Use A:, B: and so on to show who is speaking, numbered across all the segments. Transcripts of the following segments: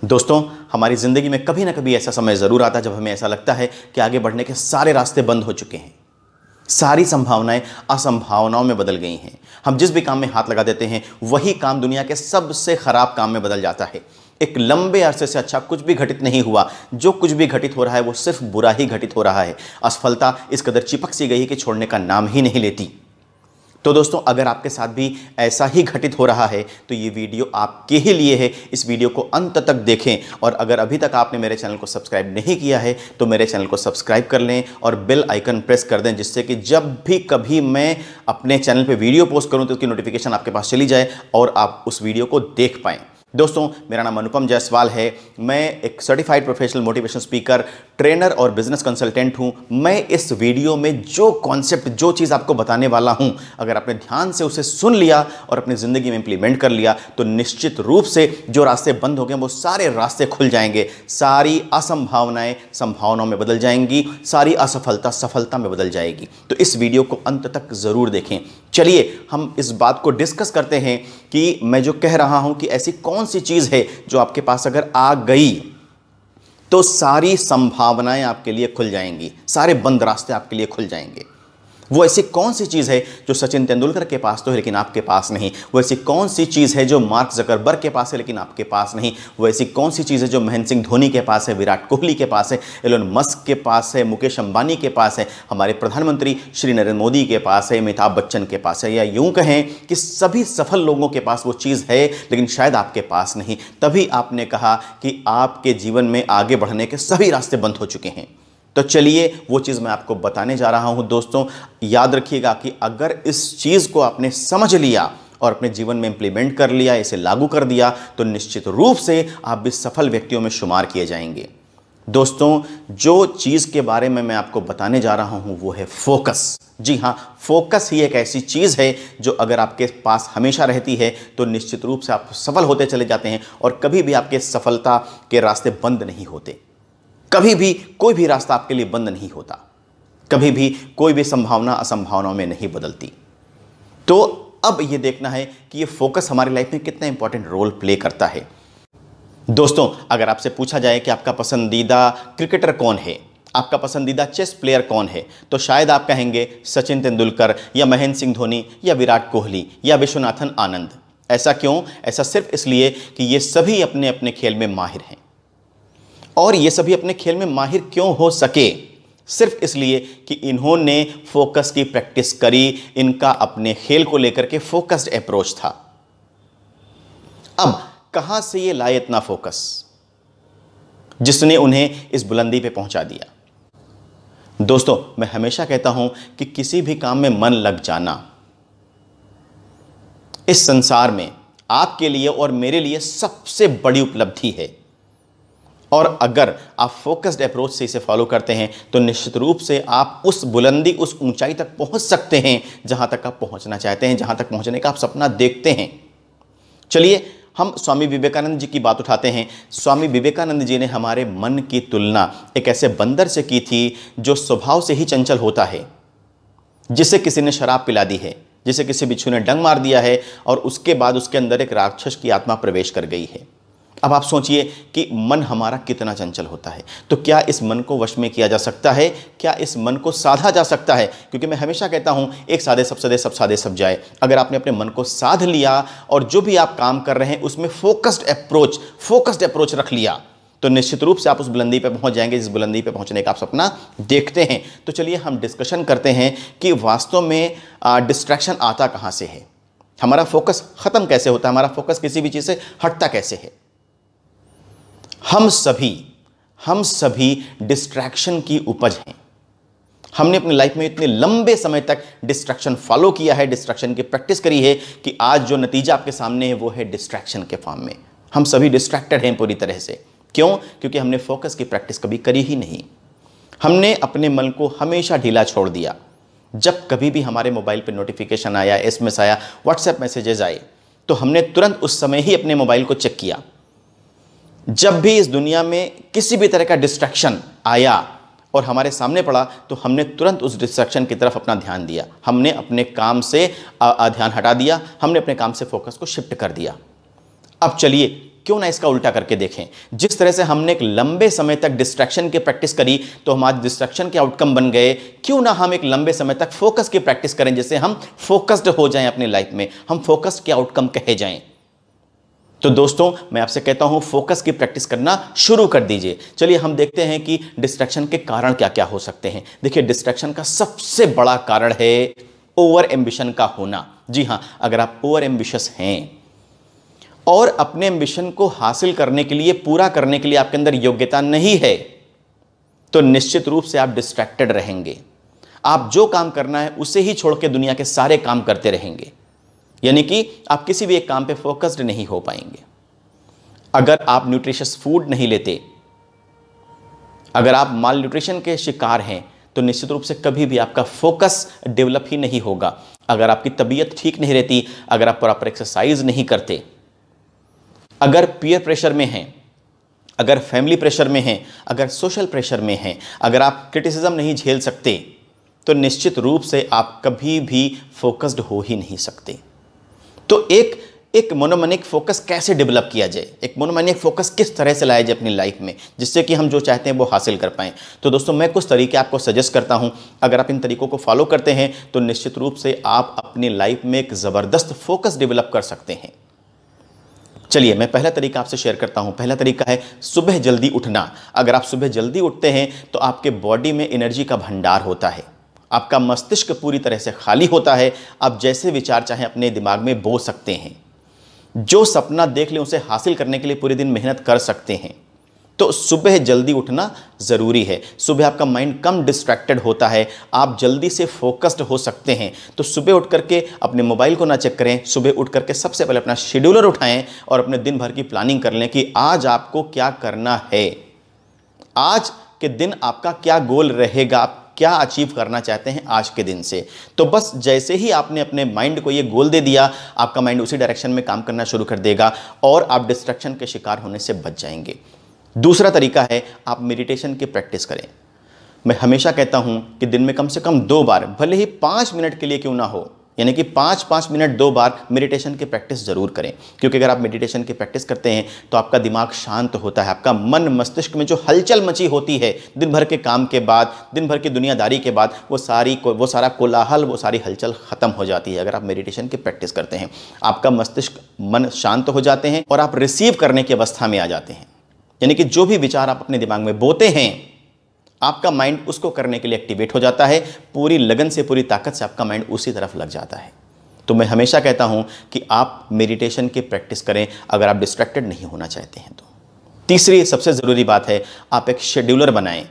A: दोस्तों, हमारी ज़िंदगी में कभी ना कभी ऐसा समय ज़रूर आता है जब हमें ऐसा लगता है कि आगे बढ़ने के सारे रास्ते बंद हो चुके हैं। सारी संभावनाएं असंभावनाओं में बदल गई हैं। हम जिस भी काम में हाथ लगा देते हैं वही काम दुनिया के सबसे खराब काम में बदल जाता है। एक लंबे अरसे से अच्छा कुछ भी घटित नहीं हुआ। जो कुछ भी घटित हो रहा है वो सिर्फ बुरा ही घटित हो रहा है। असफलता इस कदर चिपक सी गई है कि छोड़ने का नाम ही नहीं लेती। तो दोस्तों, अगर आपके साथ भी ऐसा ही घटित हो रहा है तो ये वीडियो आपके ही लिए है। इस वीडियो को अंत तक देखें और अगर अभी तक आपने मेरे चैनल को सब्सक्राइब नहीं किया है तो मेरे चैनल को सब्सक्राइब कर लें और बेल आइकन प्रेस कर दें, जिससे कि जब भी कभी मैं अपने चैनल पे वीडियो पोस्ट करूं तो उसकी नोटिफिकेशन आपके पास चली जाए और आप उस वीडियो को देख पाएं। दोस्तों, मेरा नाम अनुपम जायसवाल है। मैं एक certified professional motivation speaker, trainer और बिजनेस कंसल्टेंट हूं। मैं इस वीडियो में जो कॉन्सेप्ट, जो चीज़ आपको बताने वाला हूं, अगर आपने ध्यान से उसे सुन लिया और अपनी ज़िंदगी में इंप्लीमेंट कर लिया तो निश्चित रूप से जो रास्ते बंद हो गए वो सारे रास्ते खुल जाएंगे। सारी असंभावनाएं संभावनाओं में बदल जाएंगी, सारी असफलता सफलता में बदल जाएगी। तो इस वीडियो को अंत तक ज़रूर देखें। चलिए हम इस बात को डिस्कस करते हैं कि मैं जो कह रहा हूं कि ऐसी कौन सी चीज़ है जो आपके पास अगर आ गई तो सारी संभावनाएं आपके लिए खुल जाएंगी, सारे बंद रास्ते आपके लिए खुल जाएंगे। वो ऐसी कौन सी चीज़ है जो सचिन तेंदुलकर के पास तो है लेकिन आपके पास नहीं। वो ऐसी कौन सी चीज़ है जो मार्क ज़करबर्ग के पास है लेकिन आपके पास नहीं। वो ऐसी कौन सी चीज़ है जो महेंद्र सिंह धोनी के पास है, विराट कोहली के पास है, एलोन मस्क के पास है, मुकेश अंबानी के पास है, हमारे प्रधानमंत्री श्री नरेंद्र मोदी के पास है, अमिताभ बच्चन के पास है, या यूं कहें कि सभी सफल लोगों के पास वो चीज़ है लेकिन शायद आपके पास नहीं। तभी आपने कहा कि आपके जीवन में आगे बढ़ने के सभी रास्ते बंद हो चुके हैं। तो चलिए वो चीज़ मैं आपको बताने जा रहा हूं। दोस्तों, याद रखिएगा कि अगर इस चीज़ को आपने समझ लिया और अपने जीवन में इंप्लीमेंट कर लिया, इसे लागू कर दिया, तो निश्चित रूप से आप भी सफल व्यक्तियों में शुमार किए जाएंगे। दोस्तों, जो चीज़ के बारे में मैं आपको बताने जा रहा हूं वो है फोकस। जी हाँ, फोकस ही एक ऐसी चीज़ है जो अगर आपके पास हमेशा रहती है तो निश्चित रूप से आप सफल होते चले जाते हैं और कभी भी आपके सफलता के रास्ते बंद नहीं होते। कभी भी कोई भी रास्ता आपके लिए बंद नहीं होता। कभी भी कोई भी संभावना असंभावनाओं में नहीं बदलती। तो अब ये देखना है कि ये फोकस हमारी लाइफ में कितना इंपॉर्टेंट रोल प्ले करता है। दोस्तों, अगर आपसे पूछा जाए कि आपका पसंदीदा क्रिकेटर कौन है, आपका पसंदीदा चेस प्लेयर कौन है, तो शायद आप कहेंगे सचिन तेंदुलकर या महेंद्र सिंह धोनी या विराट कोहली या विश्वनाथन आनंद। ऐसा क्यों? ऐसा सिर्फ इसलिए कि ये सभी अपने अपने खेल में माहिर हैं। और ये सभी अपने खेल में माहिर क्यों हो सके? सिर्फ इसलिए कि इन्होंने फोकस की प्रैक्टिस करी। इनका अपने खेल को लेकर के फोकस्ड अप्रोच था। अब कहां से ये लाए इतना फोकस जिसने उन्हें इस बुलंदी पे पहुंचा दिया? दोस्तों, मैं हमेशा कहता हूं कि किसी भी काम में मन लग जाना इस संसार में आपके लिए और मेरे लिए सबसे बड़ी उपलब्धि है। और अगर आप फोकस्ड अप्रोच से इसे फॉलो करते हैं तो निश्चित रूप से आप उस बुलंदी, उस ऊंचाई तक पहुंच सकते हैं जहां तक आप पहुंचना चाहते हैं, जहां तक पहुंचने का आप सपना देखते हैं। चलिए हम स्वामी विवेकानंद जी की बात उठाते हैं। स्वामी विवेकानंद जी ने हमारे मन की तुलना एक ऐसे बंदर से की थी जो स्वभाव से ही चंचल होता है, जिसे किसी ने शराब पिला दी है, जिसे किसी बिच्छू ने डंक मार दिया है और उसके बाद उसके अंदर एक राक्षस की आत्मा प्रवेश कर गई है। अब आप सोचिए कि मन हमारा कितना चंचल होता है। तो क्या इस मन को वश में किया जा सकता है? क्या इस मन को साधा जा सकता है? क्योंकि मैं हमेशा कहता हूं, एक साधे सब सदे, सब साधे सब जाए। अगर आपने अपने मन को साध लिया और जो भी आप काम कर रहे हैं उसमें फोकस्ड अप्रोच रख लिया तो निश्चित रूप से आप उस बुलंदी पे पहुंच जाएंगे जिस बुलंदी पे पहुंचने का आप सपना देखते हैं। तो चलिए हम डिस्कशन करते हैं कि वास्तव में डिस्ट्रैक्शन आता कहां से है, हमारा फोकस खत्म कैसे होता है, हमारा फोकस किसी भी चीज से हटता कैसे है। हम सभी डिस्ट्रैक्शन की उपज हैं। हमने अपनी लाइफ में इतने लंबे समय तक डिस्ट्रैक्शन फॉलो किया है, डिस्ट्रैक्शन की प्रैक्टिस करी है कि आज जो नतीजा आपके सामने है वो है डिस्ट्रैक्शन के फॉर्म में। हम सभी डिस्ट्रैक्टेड हैं पूरी तरह से। क्यों? क्योंकि हमने फोकस की प्रैक्टिस कभी करी ही नहीं। हमने अपने मन को हमेशा ढीला छोड़ दिया। जब कभी भी हमारे मोबाइल पर नोटिफिकेशन आया, एसएमएस आया, व्हाट्सएप मैसेजेस आए तो हमने तुरंत उस समय ही अपने मोबाइल को चेक किया। जब भी इस दुनिया में किसी भी तरह का डिस्ट्रैक्शन आया और हमारे सामने पड़ा तो हमने तुरंत उस डिस्ट्रैक्शन की तरफ अपना ध्यान दिया। हमने अपने काम से ध्यान हटा दिया, हमने अपने काम से फोकस को शिफ्ट कर दिया। अब चलिए क्यों ना इसका उल्टा करके देखें। जिस तरह से हमने एक लंबे समय तक डिस्ट्रैक्शन की प्रैक्टिस करी तो हम आज डिस्ट्रैक्शन के आउटकम बन गए, क्यों ना हम एक लंबे समय तक फोकस की प्रैक्टिस करें, जिससे हम फोकस्ड हो जाएं अपनी लाइफ में, हम फोकस्ड के आउटकम कहे जाएं। तो दोस्तों मैं आपसे कहता हूं फोकस की प्रैक्टिस करना शुरू कर दीजिए। चलिए हम देखते हैं कि डिस्ट्रैक्शन के कारण क्या क्या हो सकते हैं। देखिए, डिस्ट्रैक्शन का सबसे बड़ा कारण है ओवर एम्बिशन का होना। जी हां, अगर आप ओवर एम्बिशियस हैं और अपने एम्बिशन को हासिल करने के लिए, पूरा करने के लिए आपके अंदर योग्यता नहीं है, तो निश्चित रूप से आप डिस्ट्रैक्टेड रहेंगे। आप जो काम करना है उसे ही छोड़ के दुनिया के सारे काम करते रहेंगे, यानी कि आप किसी भी एक काम पे फोकस्ड नहीं हो पाएंगे। अगर आप न्यूट्रिशियस फूड नहीं लेते, अगर आप माल न्यूट्रिशन के शिकार हैं, तो निश्चित रूप से कभी भी आपका फोकस डेवलप ही नहीं होगा। अगर आपकी तबीयत ठीक नहीं रहती, अगर आप प्रॉपर एक्सरसाइज नहीं करते, अगर पीयर प्रेशर में हैं, अगर फैमिली प्रेशर में हैं, अगर सोशल प्रेशर में हैं, अगर आप क्रिटिसिज्म नहीं झेल सकते, तो निश्चित रूप से आप कभी भी फोकस्ड हो ही नहीं सकते। तो एक मोनोमैनिक फोकस कैसे डेवलप किया जाए, एक मोनोमैनिक फोकस किस तरह से लाया जाए अपनी लाइफ में, जिससे कि हम जो चाहते हैं वो हासिल कर पाएं। तो दोस्तों मैं कुछ तरीके आपको सजेस्ट करता हूं। अगर आप इन तरीकों को फॉलो करते हैं तो निश्चित रूप से आप अपनी लाइफ में एक ज़बरदस्त फोकस डेवलप कर सकते हैं। चलिए मैं पहला तरीका आपसे शेयर करता हूं। पहला तरीका है सुबह जल्दी उठना। अगर आप सुबह जल्दी उठते हैं तो आपके बॉडी में एनर्जी का भंडार होता है, आपका मस्तिष्क पूरी तरह से खाली होता है। आप जैसे विचार चाहें अपने दिमाग में बो सकते हैं, जो सपना देख लें उसे हासिल करने के लिए पूरे दिन मेहनत कर सकते हैं। तो सुबह जल्दी उठना ज़रूरी है। सुबह आपका माइंड कम डिस्ट्रैक्टेड होता है, आप जल्दी से फोकस्ड हो सकते हैं। तो सुबह उठ करके अपने मोबाइल को ना चेक करें, सुबह उठ करके सबसे पहले अपना शेड्यूलर उठाएं और अपने दिन भर की प्लानिंग कर लें कि आज आपको क्या करना है, आज के दिन आपका क्या गोल रहेगा, आप क्या अचीव करना चाहते हैं आज के दिन से। तो बस जैसे ही आपने अपने माइंड को ये गोल दे दिया, आपका माइंड उसी डायरेक्शन में काम करना शुरू कर देगा और आप डिस्ट्रैक्शन के शिकार होने से बच जाएंगे। दूसरा तरीका है आप मेडिटेशन की प्रैक्टिस करें। मैं हमेशा कहता हूं कि दिन में कम से कम 2 बार, भले ही 5 मिनट के लिए क्यों ना हो, यानी कि 5-5 मिनट 2 बार मेडिटेशन की प्रैक्टिस जरूर करें। क्योंकि अगर आप मेडिटेशन की प्रैक्टिस करते हैं तो आपका दिमाग शांत होता है, आपका मन मस्तिष्क में जो हलचल मची होती है दिन भर के काम के बाद, दिन भर की दुनियादारी के बाद, वो सारा कोलाहल, वो सारी हलचल खत्म हो जाती है। अगर आप मेडिटेशन की प्रैक्टिस करते हैं, आपका मस्तिष्क मन शांत हो जाते हैं और आप रिसीव करने की अवस्था में आ जाते हैं। यानी कि जो भी विचार आप अपने दिमाग में बोते हैं, आपका माइंड उसको करने के लिए एक्टिवेट हो जाता है, पूरी लगन से, पूरी ताकत से आपका माइंड उसी तरफ लग जाता है। तो मैं हमेशा कहता हूं कि आप मेडिटेशन की प्रैक्टिस करें अगर आप डिस्ट्रैक्टेड नहीं होना चाहते हैं तो। तीसरी सबसे ज़रूरी बात है, आप एक शेड्यूलर बनाएं,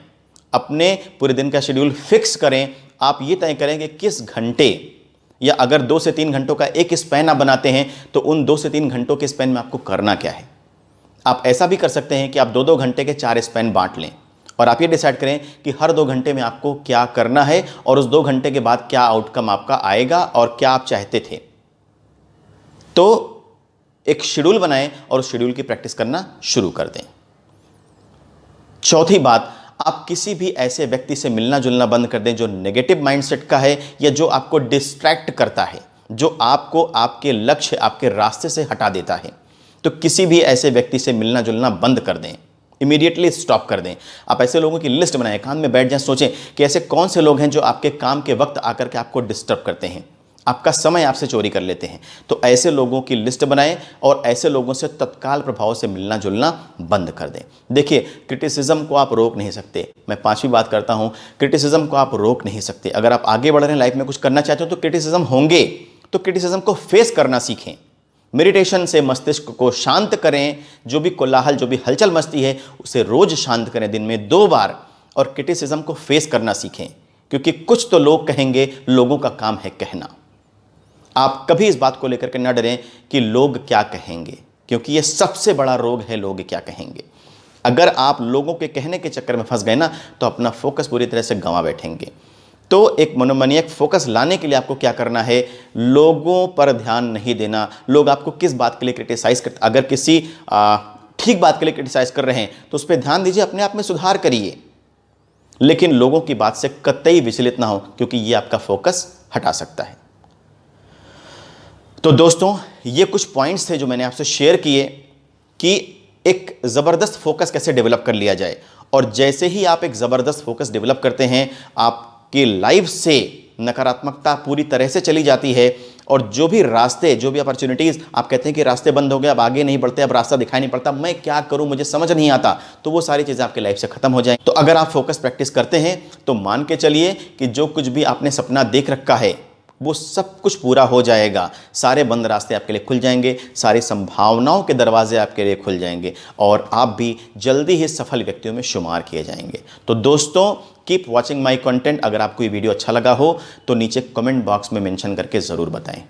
A: अपने पूरे दिन का शेड्यूल फिक्स करें। आप ये तय करें कि किस घंटे, या अगर 2 से 3 घंटों का एक स्पैन आप बनाते हैं तो उन 2 से 3 घंटों के स्पैन में आपको करना क्या है। आप ऐसा भी कर सकते हैं कि आप 2-2 घंटे के 4 स्पैन बांट लें और आप ये डिसाइड करें कि हर 2 घंटे में आपको क्या करना है और उस 2 घंटे के बाद क्या आउटकम आपका आएगा और क्या आप चाहते थे। तो एक शेड्यूल बनाएं और उस शेड्यूल की प्रैक्टिस करना शुरू कर दें। चौथी बात, आप किसी भी ऐसे व्यक्ति से मिलना जुलना बंद कर दें जो नेगेटिव माइंडसेट का है या जो आपको डिस्ट्रैक्ट करता है, जो आपको आपके लक्ष्य, आपके रास्ते से हटा देता है। तो किसी भी ऐसे व्यक्ति से मिलना जुलना बंद कर दें, इमीडिएटली स्टॉप कर दें। आप ऐसे लोगों की लिस्ट बनाएं, कान में बैठ जाएं, सोचें कि ऐसे कौन से लोग हैं जो आपके काम के वक्त आकर के आपको डिस्टर्ब करते हैं, आपका समय आपसे चोरी कर लेते हैं। तो ऐसे लोगों की लिस्ट बनाएं और ऐसे लोगों से तत्काल प्रभाव से मिलना जुलना बंद कर दें। देखिए, क्रिटिसिज्म को आप रोक नहीं सकते। मैं 5वीं बात करता हूं, क्रिटिसिज्म को आप रोक नहीं सकते। अगर आप आगे बढ़ रहे हैं, लाइफ में कुछ करना चाहते हो, तो क्रिटिसिज्म होंगे, तो क्रिटिसिज्म को फेस करना सीखें। मेडिटेशन से मस्तिष्क को शांत करें, जो भी कोलाहल, जो भी हलचल मचती है उसे रोज शांत करें, दिन में 2 बार, और क्रिटिसिज्म को फेस करना सीखें। क्योंकि कुछ तो लोग कहेंगे, लोगों का काम है कहना। आप कभी इस बात को लेकर के न डरें कि लोग क्या कहेंगे, क्योंकि यह सबसे बड़ा रोग है, लोग क्या कहेंगे। अगर आप लोगों के कहने के चक्कर में फंस गए ना, तो अपना फोकस पूरी तरह से गंवा बैठेंगे। तो एक मोनोमैनिक फोकस लाने के लिए आपको क्या करना है, लोगों पर ध्यान नहीं देना। लोग आपको किस बात के लिए क्रिटिसाइज करते, अगर किसी ठीक बात के लिए क्रिटिसाइज कर रहे हैं तो उस पर ध्यान दीजिए, अपने आप में सुधार करिए, लेकिन लोगों की बात से कतई विचलित ना हो, क्योंकि ये आपका फोकस हटा सकता है। तो दोस्तों, ये कुछ पॉइंट्स थे जो मैंने आपसे शेयर किए। कि एक ज़बरदस्त फोकस कैसे डेवलप कर लिया जाए। और जैसे ही आप एक ज़बरदस्त फोकस डेवलप करते हैं, आपकी लाइफ से नकारात्मकता पूरी तरह से चली जाती है, और जो भी रास्ते, जो भी अपॉर्चुनिटीज़ आप कहते हैं कि रास्ते बंद हो गए, अब आगे नहीं बढ़ते, अब रास्ता दिखाई नहीं पड़ता, मैं क्या करूं, मुझे समझ नहीं आता, तो वो सारी चीज़ें आपकी लाइफ से खत्म हो जाएं। तो अगर आप फोकस प्रैक्टिस करते हैं तो मान के चलिए कि जो कुछ भी आपने सपना देख रखा है वो सब कुछ पूरा हो जाएगा। सारे बंद रास्ते आपके लिए खुल जाएंगे, सारी संभावनाओं के दरवाजे आपके लिए खुल जाएंगे, और आप भी जल्दी ही सफल व्यक्तियों में शुमार किए जाएंगे। तो दोस्तों, कीप वॉचिंग माई कंटेंट। अगर आपको ये वीडियो अच्छा लगा हो तो नीचे कमेंट बॉक्स में मेंशन करके ज़रूर बताएं।